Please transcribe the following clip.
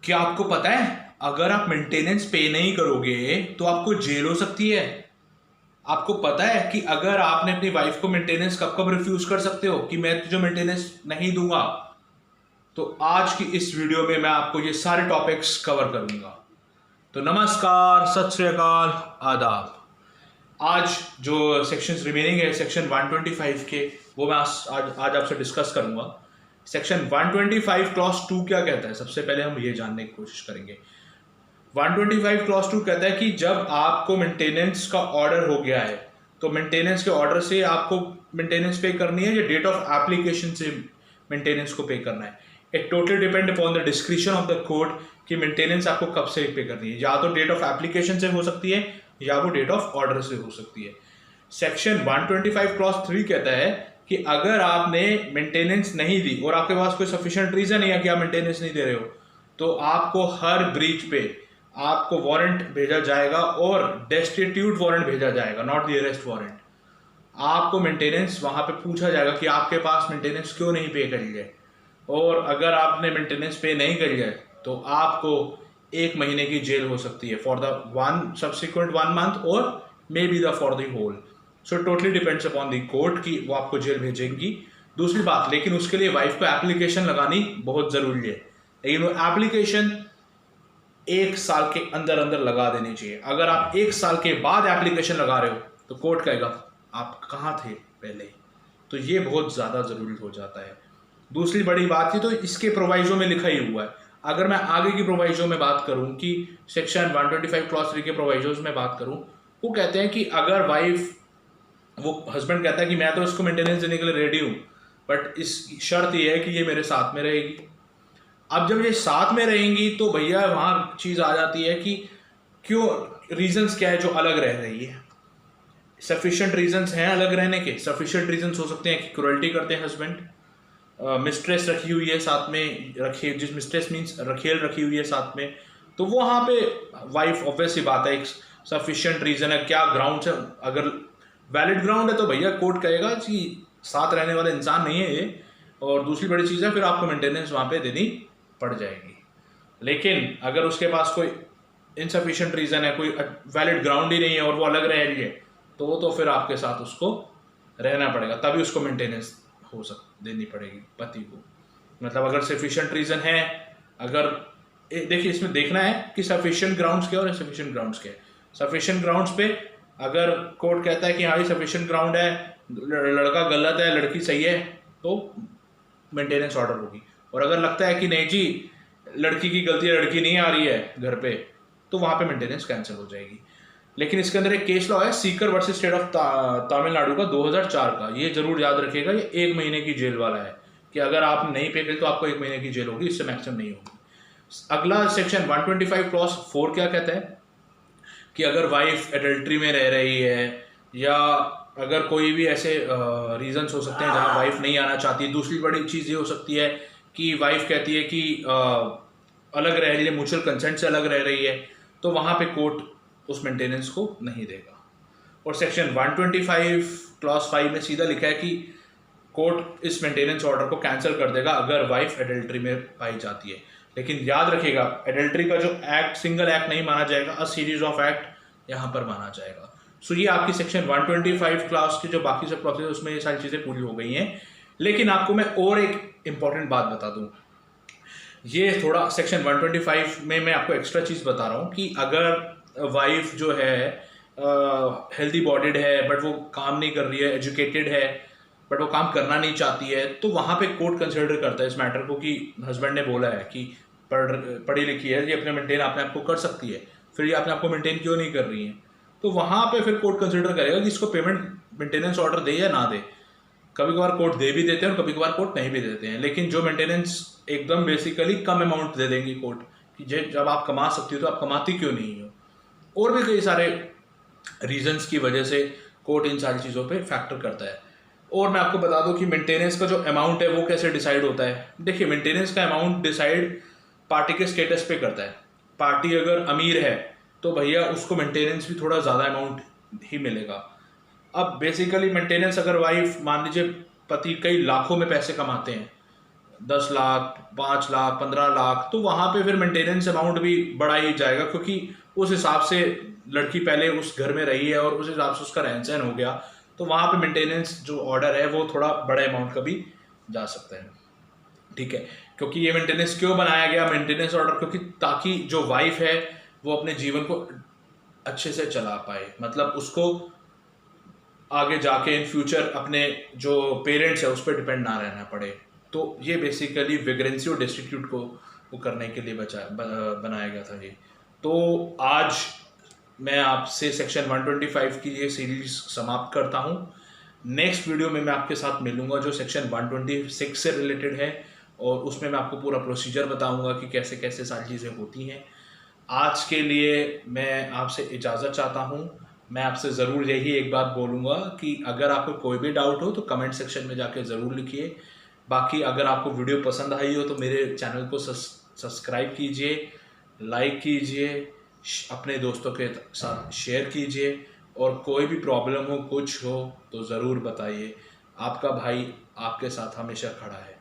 क्या आपको पता है अगर आप मेंटेनेंस पे नहीं करोगे तो आपको जेल हो सकती है। आपको पता है कि अगर आपने अपनी वाइफ को मेंटेनेंस कब कब रिफ्यूज कर सकते हो कि मैं तुझे मेंटेनेंस नहीं दूंगा। तो आज की इस वीडियो में मैं आपको ये सारे टॉपिक्स कवर करूंगा। तो नमस्कार, सत श्री अकाल, आदाब। आज जो सेक्शंस रिमेनिंग है सेक्शन 125 के, वो मैं आज आपसे डिस्कस करूंगा। सेक्शन 125 क्लॉज 2 क्या कहता है, सबसे पहले हम ये जानने की कोशिश करेंगे। 125 क्लॉज 2 कहता है कि जब आपको मेंटेनेंस का ऑर्डर हो गया है तो मेंटेनेंस के ऑर्डर से आपको मेंटेनेंस पे करनी है या डेट ऑफ एप्लीकेशन से मेंटेनेंस को पे करना है। It totally depend upon the description of the court कि मेंटेनेंस आपको कब से पे करनी है। या तो डेट ऑफ एप्लीकेशन से हो सकती है या वो डेट ऑफ ऑर्डर से हो सकती है। सेक्शन 125 क्लॉज 3 कहता है कि अगर आपने मेंटेनेंस नहीं दी और आपके पास कोई सफिशिएंट रीजन है कि आप मेंटेनेंस नहीं दे रहे हो तो आपको हर ब्रीच पे आपको वारंट भेजा जाएगा और डेस्टिट्यूट वारंट भेजा जाएगा, नॉट द अरेस्ट वारंट। आपको मेंटेनेंस वहां पे पूछा जाएगा कि आपके पास मेंटेनेंस क्यों नहीं पे करी है, और अगर आपने मेंटेनेंस पे नहीं करी है तो आपको 1 महीने की जेल हो सकती है फॉर द सब्सिक्वेंट 1 मंथ और may be the for the whole. So totally depends upon the court कि वो आपको जेल भेजेंगी। दूसरी बात, लेकिन उसके लिए वाइफ को एप्लीकेशन लगानी बहुत जरूरी है, लेकिन वो एप्लीकेशन 1 साल के अंदर अंदर लगा देनी चाहिए। अगर आप 1 साल के बाद एप्लीकेशन लगा रहे हो तो कोर्ट कहेगा आप कहाँ थे पहले। तो ये बहुत ज़्यादा ज़रूरी हो जाता है। दूसरी बड़ी बात थी तो इसके प्रोवाइजो में लिखा ही हुआ है। अगर मैं आगे की प्रोवाइजो में बात करूं कि सेक्शन 125 क्लॉज 3 के प्रोवाइजोज में बात करूं, वो कहते हैं कि अगर वाइफ, वो हस्बैंड कहता है कि मैं तो इसको मेंटेनेंस देने के लिए रेडी हूँ बट इस शर्त ये है कि ये मेरे साथ में रहेगी। अब जब ये साथ में रहेंगी तो भैया वहाँ चीज़ आ जाती है कि क्यों, रीजंस क्या है जो अलग रह रही है। सफिशिएंट रीजंस हैं अलग रहने के। सफिशिएंट रीजंस हो सकते हैं कि क्रुएल्टी करते हैं हस्बैंड, मिस्ट्रेस रखी हुई है साथ में, रखे जिस मिस्ट्रेस मीन्स रखेल रखी हुई है साथ में, तो वो वहाँ पे वाइफ ऑब्वियसली बात है एक सफिशिएंट रीजन है। क्या ग्राउंड है, अगर वैलिड ग्राउंड है तो भैया कोर्ट कहेगा कि साथ रहने वाला इंसान नहीं है ये, और दूसरी बड़ी चीज़ है फिर आपको मेंटेनेंस वहाँ पे देनी पड़ जाएगी। लेकिन अगर उसके पास कोई इनसफिशिएंट रीज़न है, कोई वैलिड ग्राउंड ही नहीं है और वो अलग रह रही है तो फिर आपके साथ उसको रहना पड़ेगा, तभी उसको मेंटेनेंस देनी पड़ेगी पति को। मतलब अगर सफिशिएंट रीज़न है, अगर देखिए इसमें देखना है कि सफिशिएंट ग्राउंड्स क्या और इनसफिशिएंट ग्राउंड्स क्या है। सफिशिएंट ग्राउंड्स पे अगर कोर्ट कहता है कि हाँ ये सफिशिएंट ग्राउंड है, लड़का गलत है लड़की सही है, तो मेंटेनेंस ऑर्डर होगी। और अगर लगता है कि नहीं जी लड़की की गलती है, लड़की नहीं आ रही है घर पे, तो वहाँ पे मेंटेनेंस कैंसिल हो जाएगी। लेकिन इसके अंदर एक केस लॉ है Sikar versus state of Tamil Nadu का 2004 का, ये जरूर याद रखिएगा। ये 1 महीने की जेल वाला है कि अगर आप नहीं पे करें तो आपको 1 महीने की जेल होगी, इससे मैक्सिमम नहीं होगी। अगला सेक्शन 125 क्लॉज 4 क्या कहता है कि अगर वाइफ एडल्ट्री में रह रही है या अगर कोई भी ऐसे रीजंस हो सकते हैं जहाँ वाइफ नहीं आना चाहती। दूसरी बड़ी चीज़ ये हो सकती है कि वाइफ कहती है कि अलग रह रही है, म्यूचुअल कंसेंट से अलग रह रही है, तो वहाँ पे कोर्ट उस मेंटेनेंस को नहीं देगा। और सेक्शन 125 क्लॉज 5 में सीधा लिखा है कि कोर्ट इस मेंटेनेंस ऑर्डर को कैंसिल कर देगा अगर वाइफ एडल्ट्री में पाई जाती है। लेकिन याद रखिएगा एडल्ट्री का जो एक्ट सिंगल एक्ट नहीं माना जाएगा, अ सीरीज ऑफ एक्ट यहाँ पर माना जाएगा। सो ये आपकी सेक्शन 125 क्लास के जो बाकी सब प्रोसेस उसमें ये सारी चीज़ें पूरी हो गई हैं। लेकिन आपको मैं और एक इंपॉर्टेंट बात बता दूं, ये थोड़ा सेक्शन 125 में मैं आपको एक्स्ट्रा चीज़ बता रहा हूँ कि अगर वाइफ जो है हेल्दी बॉडीड है बट वो काम नहीं कर रही है, एजुकेटेड है बट वो काम करना नहीं चाहती है, तो वहाँ पे कोर्ट कंसिडर करता है इस मैटर को कि हस्बैंड ने बोला है कि पढ़ी लिखी है, ये अपने मेंटेन अपने आप को कर सकती है, फिर ये अपने आप को मेंटेन क्यों नहीं कर रही है। तो वहाँ पे फिर कोर्ट कंसिडर करेगा कि इसको पेमेंट मेंटेनेंस ऑर्डर दे या ना दे। कभी कभार कोर्ट दे भी देते हैं और कभी कभार कोर्ट नहीं भी देते हैं, लेकिन जो मेंटेनेंस एकदम बेसिकली कम अमाउंट दे देंगी कोर्ट कि जब आप कमा सकती हो तो आप कमाती क्यों नहीं हो। और भी कई सारे रीजंस की वजह से कोर्ट इन सारी चीज़ों पे फैक्टर करता है। और मैं आपको बता दूं कि मेंटेनेंस का जो अमाउंट है वो कैसे डिसाइड होता है। देखिए मेंटेनेंस का अमाउंट डिसाइड पार्टी के स्टेटस पे करता है। पार्टी अगर अमीर है तो भैया उसको मेंटेनेंस भी थोड़ा ज़्यादा अमाउंट ही मिलेगा। अब बेसिकली मेंटेनेंस अगर वाइफ मान लीजिए पति कई लाखों में पैसे कमाते हैं, 10 लाख, 5 लाख, 15 लाख, तो वहाँ पे फिर मेंटेनेंस अमाउंट भी बढ़ा ही जाएगा, क्योंकि उस हिसाब से लड़की पहले उस घर में रही है और उस हिसाब से उसका रहन सहन हो गया, तो वहाँ पे मेंटेनेंस जो ऑर्डर है वो थोड़ा बड़े अमाउंट का भी जा सकता है। ठीक है, क्योंकि ये मेंटेनेंस क्यों बनाया गया, मेंटेनेंस ऑर्डर, क्योंकि ताकि जो वाइफ है वो अपने जीवन को अच्छे से चला पाए, मतलब उसको आगे जाके इन फ्यूचर अपने जो पेरेंट्स है उस पर डिपेंड ना रहना पड़े। तो ये बेसिकली वेग्रेंसी और डिस्ट्रीब्यूट को वो करने के लिए बनाया गया था ये। तो आज मैं आपसे सेक्शन 125 की ये सीरीज समाप्त करता हूँ। नेक्स्ट वीडियो में मैं आपके साथ मिलूंगा जो सेक्शन 126 से रिलेटेड है, और उसमें मैं आपको पूरा प्रोसीजर बताऊंगा कि कैसे कैसे सारी चीज़ें होती हैं। आज के लिए मैं आपसे इजाज़त चाहता हूँ। मैं आपसे ज़रूर यही एक बात बोलूँगा कि अगर आपको कोई भी डाउट हो तो कमेंट सेक्शन में जाके ज़रूर लिखिए। बाकी अगर आपको वीडियो पसंद आई हो तो मेरे चैनल को सब्सक्राइब कीजिए, लाइक कीजिए, अपने दोस्तों के साथ शेयर कीजिए, और कोई भी प्रॉब्लम हो, कुछ हो तो ज़रूर बताइए। आपका भाई आपके साथ हमेशा खड़ा है।